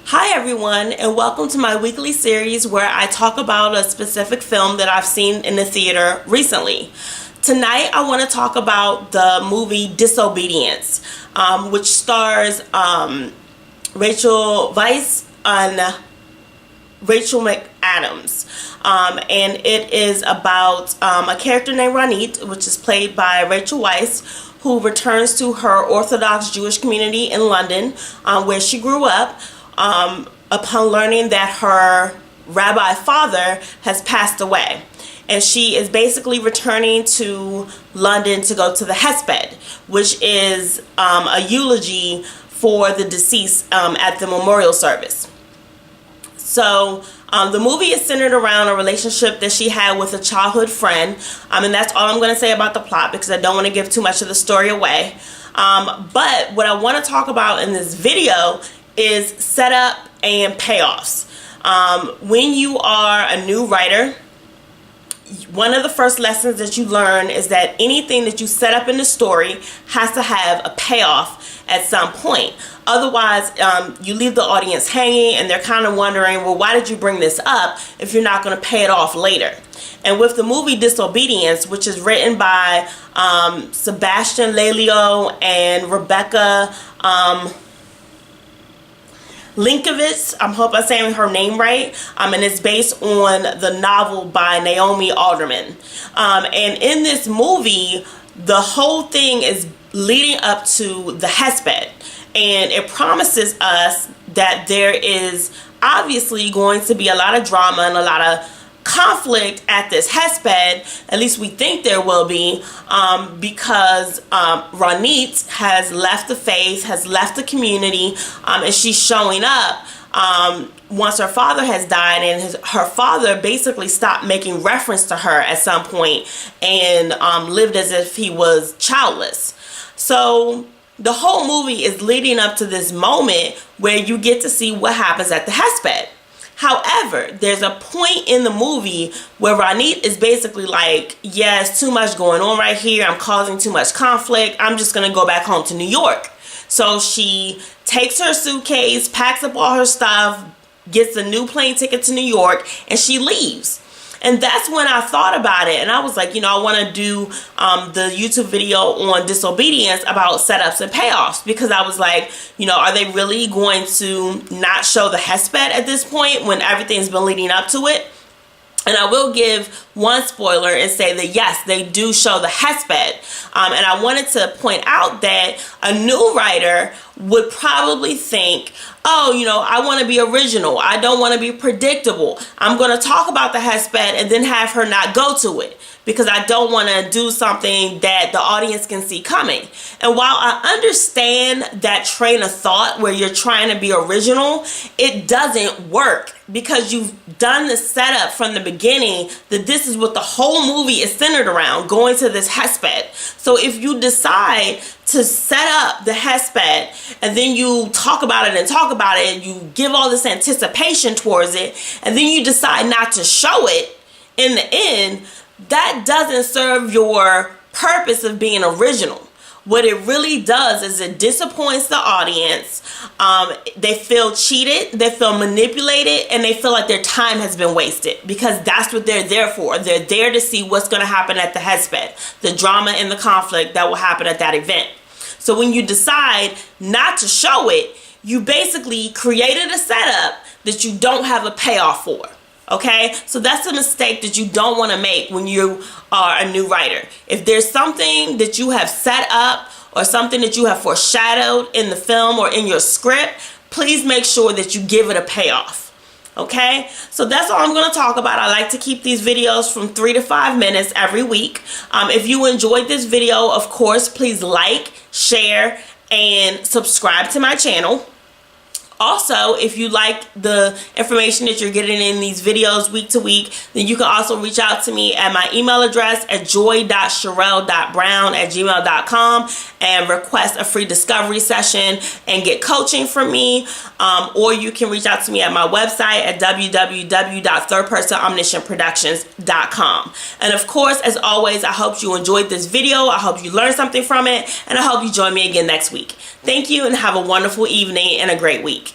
Hi everyone, and welcome to my weekly series where I talk about a specific film that I've seen in the theater recently. Tonight I want to talk about the movie Disobedience, which stars Rachel Weisz and Rachel McAdams. And it is about a character named Ronit, which is played by Rachel Weisz, who returns to her Orthodox Jewish community in London, where she grew up, upon learning that her rabbi father has passed away. And she is basically returning to London to go to the hesped, which is a eulogy for the deceased at the memorial service. So the movie is centered around a relationship that she had with a childhood friend, and that's all I'm going to say about the plot because I don't want to give too much of the story away. But what I want to talk about in this video is setup and payoffs. When you are a new writer, one of the first lessons that you learn is that anything that you set up in the story has to have a payoff at some point. Otherwise, you leave the audience hanging and they're kind of wondering, well, why did you bring this up if you're not going to pay it off later? And with the movie Disobedience, which is written by Sebastian Lelio and Rebecca Linkovitz, I hope I'm saying her name right, and it's based on the novel by Naomi Alderman. And in this movie, the whole thing is leading up to the hesped, and it promises us that there is obviously going to be a lot of drama and a lot of conflict at this hesped. At least we think there will be, because Ronit has left the faith, has left the community, and she's showing up once her father has died, and her father basically stopped making reference to her at some point and lived as if he was childless. So the whole movie is leading up to this moment where you get to see what happens at the hesped. However, there's a point in the movie where Ronit is basically like, yeah, it's too much going on right here. I'm causing too much conflict. I'm just going to go back home to New York. So she takes her suitcase, packs up all her stuff, gets a new plane ticket to New York, and she leaves. And that's when I thought about it, and I was like, you know, I want to do the YouTube video on Disobedience about setups and payoffs, because I was like, you know, are they really going to not show the hesped at this point when everything's been leading up to it? And I will give one spoiler and say that yes, they do show the hesped. And I wanted to point out that a new writer would probably think, oh, you know, I want to be original. I don't want to be predictable. I'm going to talk about the hesped and then have her not go to it, because I don't want to do something that the audience can see coming. And while I understand that train of thought where you're trying to be original, it doesn't work, because you've done the setup from the beginning that this is what the whole movie is centered around, going to this hesped. So if you decide to set up the hesped and then you talk about it and talk about it and you give all this anticipation towards it and then you decide not to show it in the end, that doesn't serve your purpose of being original. What it really does is it disappoints the audience. They feel cheated, they feel manipulated, and they feel like their time has been wasted, because that's what they're there for. They're there to see what's going to happen at the hesped, the drama and the conflict that will happen at that event. So when you decide not to show it, you basically created a setup that you don't have a payoff for. Okay, so that's a mistake that you don't want to make when you are a new writer. If there's something that you have set up or something that you have foreshadowed in the film or in your script, please make sure that you give it a payoff. Okay, so that's all I'm going to talk about. I like to keep these videos from 3 to 5 minutes every week. If you enjoyed this video, of course, please like, share, and subscribe to my channel. Also, if you like the information that you're getting in these videos week to week, then you can also reach out to me at my email address at joy.cheriel.brown@gmail.com and request a free discovery session and get coaching from me. Or you can reach out to me at my website at www.thirdpersomomniscientproductions.com. And of course, as always, I hope you enjoyed this video. I hope you learned something from it, and I hope you join me again next week. Thank you, and have a wonderful evening and a great week.